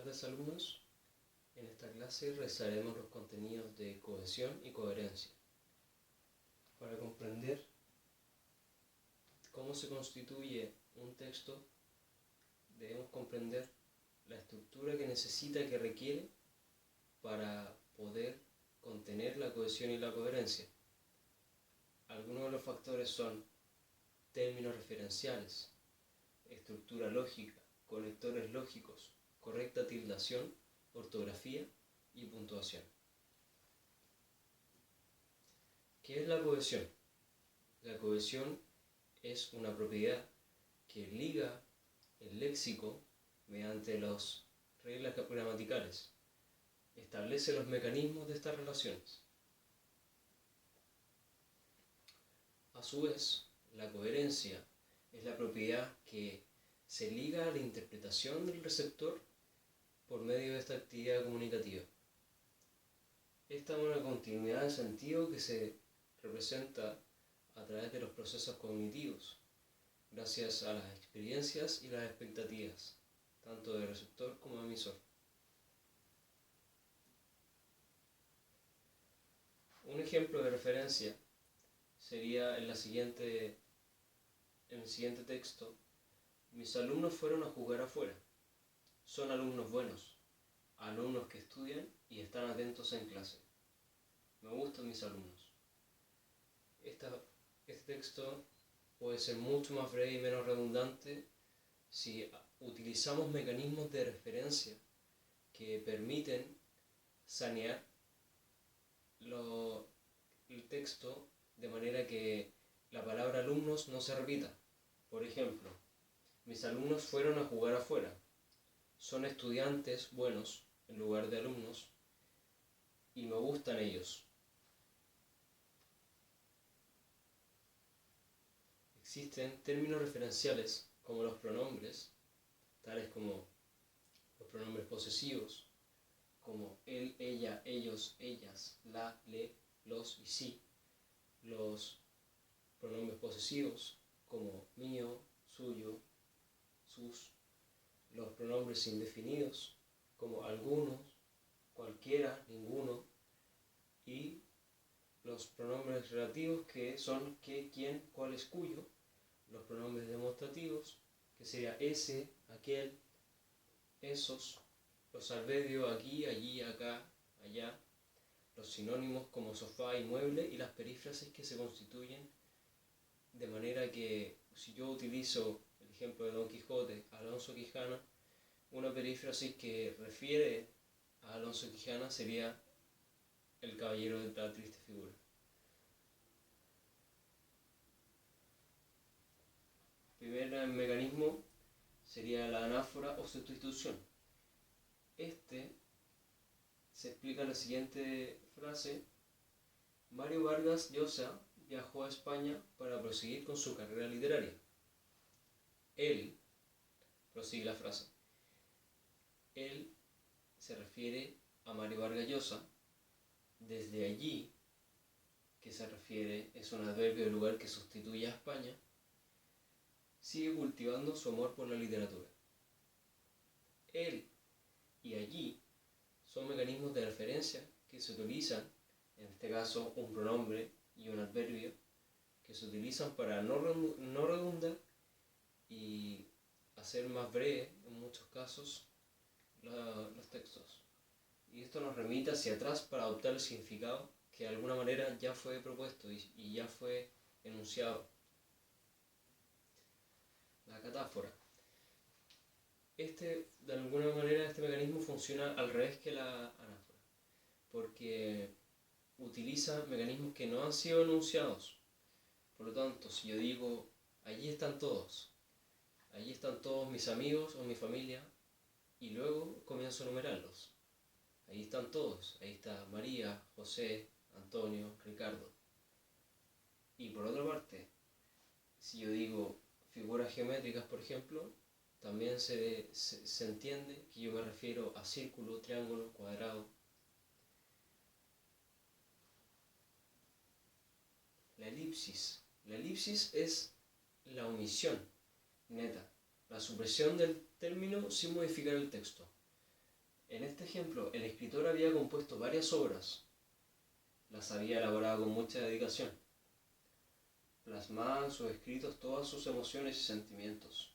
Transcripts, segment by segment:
tardes, alumnos. En esta clase revisaremos los contenidos de cohesión y coherencia. Para comprender cómo se constituye un texto, debemos comprender la estructura que necesita, que requiere para poder contener la cohesión y la coherencia. Algunos de los factores son términos referenciales, estructura lógica, conectores lógicos, correcta tildación, ortografía y puntuación. ¿Qué es la cohesión? La cohesión es una propiedad que liga el léxico mediante las reglas gramaticales. Establece los mecanismos de estas relaciones. A su vez, la coherencia es la propiedad que se liga a la interpretación del receptor por medio de esta actividad comunicativa. Esta es una continuidad de sentido que se representa a través de los procesos cognitivos, gracias a las experiencias y las expectativas, tanto de receptor como de emisor. Un ejemplo de referencia sería en el siguiente texto: mis alumnos fueron a jugar afuera. Son alumnos buenos, alumnos que estudian y están atentos en clase. Me gustan mis alumnos. Este texto puede ser mucho más breve y menos redundante si utilizamos mecanismos de referencia que permiten sanear el texto de manera que la palabra alumnos no se repita. Por ejemplo, mis alumnos fueron a jugar afuera. Son estudiantes buenos en lugar de alumnos y me gustan ellos. Existen términos referenciales como los pronombres, tales como los pronombres posesivos, como él, ella, ellos, ellas, la, le, los y sí. Los pronombres posesivos como mío, suyo, sus. Los pronombres indefinidos como algunos, cualquiera, ninguno. Y los pronombres relativos que son qué, quién, cuál es, cuyo. Los pronombres demostrativos que sería ese, aquel, esos. Los adverbios aquí, allí, acá, allá. Los sinónimos como sofá y mueble, y las perífrasis que se constituyen de manera que, si yo utilizo el ejemplo de Don Quijote, Alonso Quijana, una perífrasis que refiere a Alonso Quijana sería el caballero de la triste figura. El primer mecanismo sería la anáfora o sustitución. Este se explica en la siguiente frase: Mario Vargas Llosa viajó a España para proseguir con su carrera literaria. Él, prosigue la frase, él se refiere a Mario Vargas Llosa. Desde allí, que se refiere, es un adverbio de lugar que sustituye a España, sigue cultivando su amor por la literatura. Él y allí son mecanismos de referencia que se utilizan, en este caso un pronombre y un adverbio, que se utilizan para no redundar y hacer más breve, en muchos casos, los textos. Y esto nos remite hacia atrás para adoptar el significado que de alguna manera ya fue propuesto y ya fue enunciado. La catáfora. De alguna manera este mecanismo funciona al revés que la anáfora, porque utiliza mecanismos que no han sido enunciados. Por lo tanto, si yo digo, allí están todos mis amigos o mi familia, y luego comienzo a enumerarlos. Ahí están todos, ahí está María, José, Antonio, Ricardo. Y por otra parte, si yo digo figuras geométricas, por ejemplo, también se entiende que yo me refiero a círculo, triángulo, cuadrado. La elipsis. La elipsis es la omisión neta, la supresión del término sin modificar el texto. En este ejemplo, el escritor había compuesto varias obras, las había elaborado con mucha dedicación, plasmaba en sus escritos todas sus emociones y sentimientos.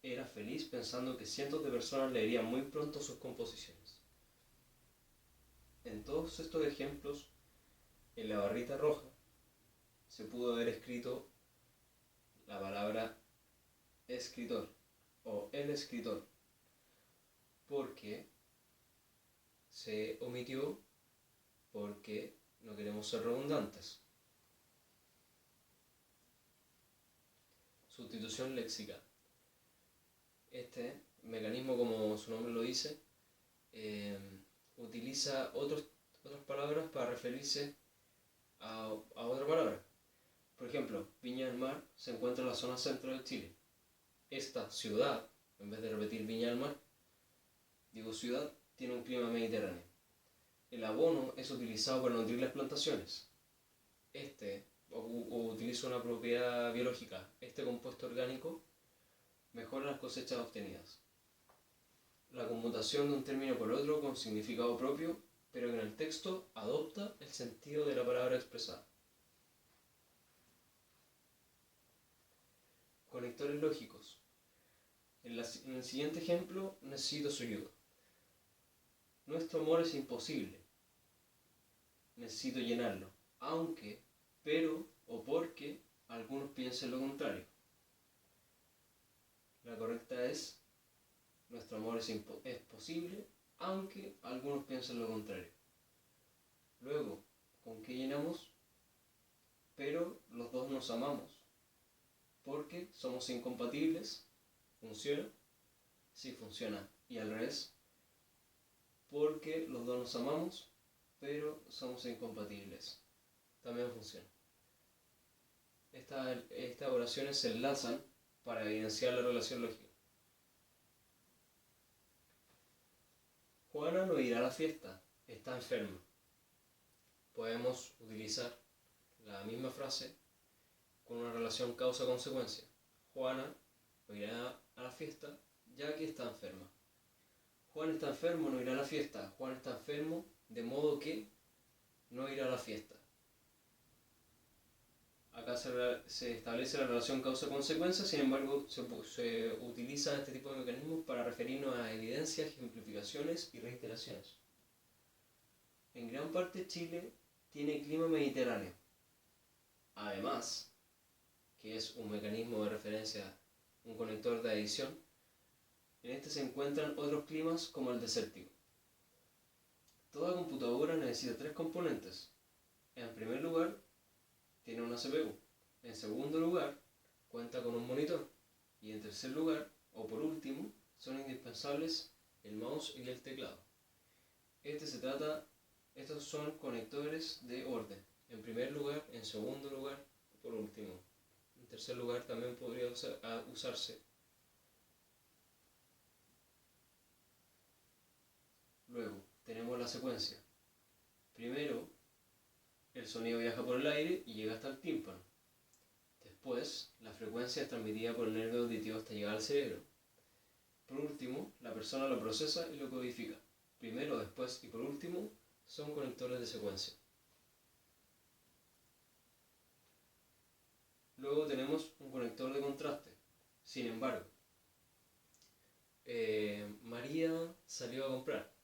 Era feliz pensando que cientos de personas leerían muy pronto sus composiciones. En todos estos ejemplos, en la barrita roja, se pudo haber escrito la palabra escritor o el escritor, porque se omitió porque no queremos ser redundantes. Sustitución léxica. Este mecanismo, como su nombre lo dice, utiliza otras palabras para referirse a otra palabra. Por ejemplo, Viña del Mar se encuentra en la zona centro de Chile. Esta ciudad, en vez de repetir Viña del Mar, digo ciudad, tiene un clima mediterráneo. El abono es utilizado para nutrir las plantaciones. O utiliza una propiedad biológica. Este compuesto orgánico mejora las cosechas obtenidas. La conmutación de un término por otro con significado propio, pero que en el texto adopta el sentido de la palabra expresada. Conectores lógicos. En el siguiente ejemplo necesito su ayuda. Nuestro amor es imposible. Necesito llenarlo, aunque, pero o porque algunos piensen lo contrario. La correcta es: nuestro amor es posible, aunque algunos piensen lo contrario. Luego, ¿con qué llenamos? Pero los dos nos amamos, porque somos incompatibles. ¿Funciona? Sí, funciona. Y al revés, porque los dos nos amamos, pero somos incompatibles. También funciona. Estas oraciones se enlazan para evidenciar la relación lógica. Juana no irá a la fiesta, está enferma. Podemos utilizar la misma frase con una relación causa-consecuencia. Juana no irá a la fiesta ya que está enferma. Juan está enfermo, no irá a la fiesta. Juan está enfermo, de modo que no irá a la fiesta. Acá se establece la relación causa-consecuencia, sin embargo se utiliza este tipo de mecanismos para referirnos a evidencias, ejemplificaciones y reiteraciones. En gran parte Chile tiene clima mediterráneo. Además, que es un mecanismo de referencia, un conector de adición, en este se encuentran otros climas como el desértico. Toda computadora necesita tres componentes. En primer lugar, tiene una CPU. En segundo lugar, cuenta con un monitor. Y en tercer lugar, o por último, son indispensables el mouse y el teclado. Estos son conectores de orden. En primer lugar, en segundo lugar, por último. En tercer lugar también podría usarse. Luego, tenemos la secuencia. Primero, el sonido viaja por el aire y llega hasta el tímpano. Después, la frecuencia es transmitida por el nervio auditivo hasta llegar al cerebro. Por último, la persona lo procesa y lo codifica. Primero, después y por último, son conectores de secuencia. Luego tenemos un conector de contraste. Sin embargo, María salió a comprar.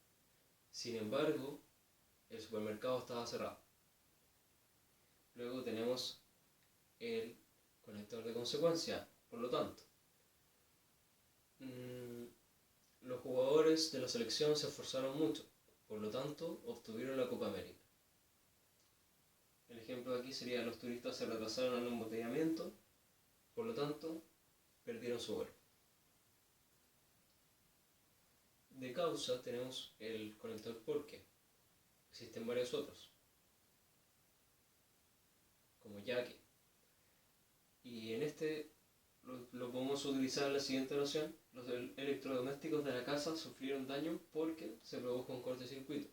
Sin embargo, el supermercado estaba cerrado. Luego tenemos el conector de consecuencia. Por lo tanto, los jugadores de la selección se esforzaron mucho. Por lo tanto, obtuvieron la Copa América. El ejemplo de aquí sería: los turistas se retrasaron al embotellamiento, por lo tanto, perdieron su vuelo. De causa tenemos el conector porque. Existen varios otros, como ya que. Y en este lo podemos utilizar en la siguiente noción: los electrodomésticos de la casa sufrieron daño porque se produjo un cortocircuito.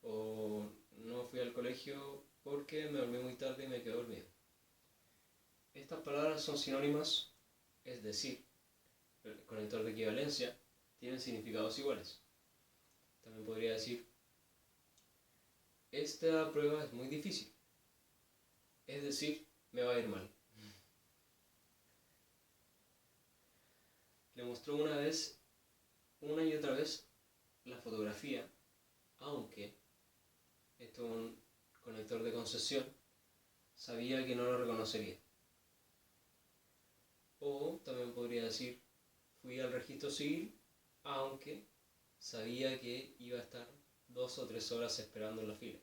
O no fui al colegio porque me dormí muy tarde y me quedé dormido. Estas palabras son sinónimas, es decir, el conector de equivalencia tienen significados iguales. También podría decir, esta prueba es muy difícil, es decir, me va a ir mal. Le mostró una y otra vez, la fotografía, aunque esto es un conector de concesión, sabía que no lo reconocería. O también podría decir, fui al registro civil, aunque sabía que iba a estar 2 o 3 horas esperando en la fila.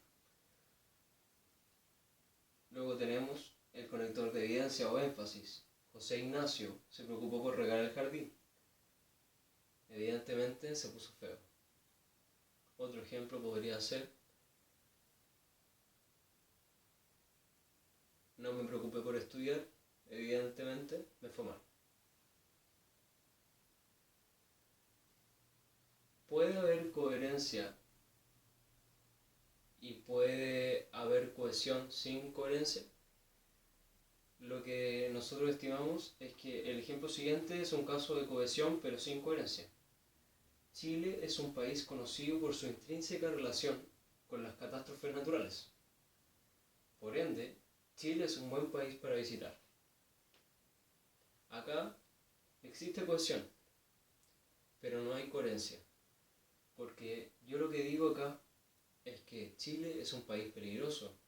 Luego tenemos el conector de evidencia o énfasis. José Ignacio se preocupó por regar el jardín. Evidentemente se puso feo. Otro ejemplo podría ser, no me preocupé por estudiar, evidentemente me fue mal. Puede haber coherencia y puede haber cohesión sin coherencia. Lo que nosotros estimamos es que el ejemplo siguiente es un caso de cohesión pero sin coherencia. Chile es un país conocido por su intrínseca relación con las catástrofes naturales. Por ende, Chile es un buen país para visitar. Acá existe cohesión, pero no hay coherencia. Porque yo lo que digo acá es que Chile es un país peligroso,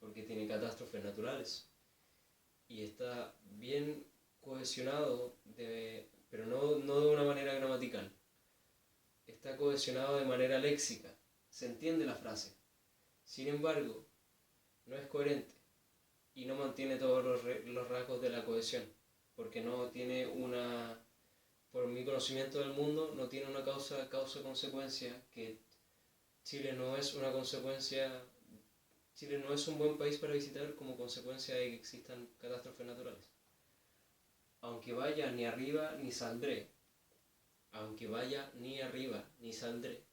porque tiene catástrofes naturales. Y está bien cohesionado, pero no de una manera gramatical. Está cohesionado de manera léxica, se entiende la frase. Sin embargo, no es coherente y no mantiene todos los rasgos de la cohesión, porque no tiene por mi conocimiento del mundo, no tiene una causa-consecuencia, que Chile no es una consecuencia, Chile no es un buen país para visitar como consecuencia de que existan catástrofes naturales. Aunque vaya ni arriba ni saldré, aunque vaya ni arriba ni saldré,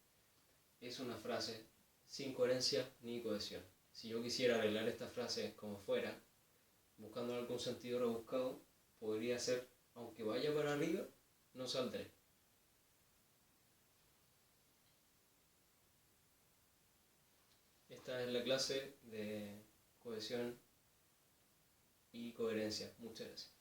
es una frase sin coherencia ni cohesión. Si yo quisiera arreglar esta frase como fuera, buscando algún sentido rebuscado, podría ser, aunque vaya para arriba, no saldré. Esta es la clase de cohesión y coherencia. Muchas gracias.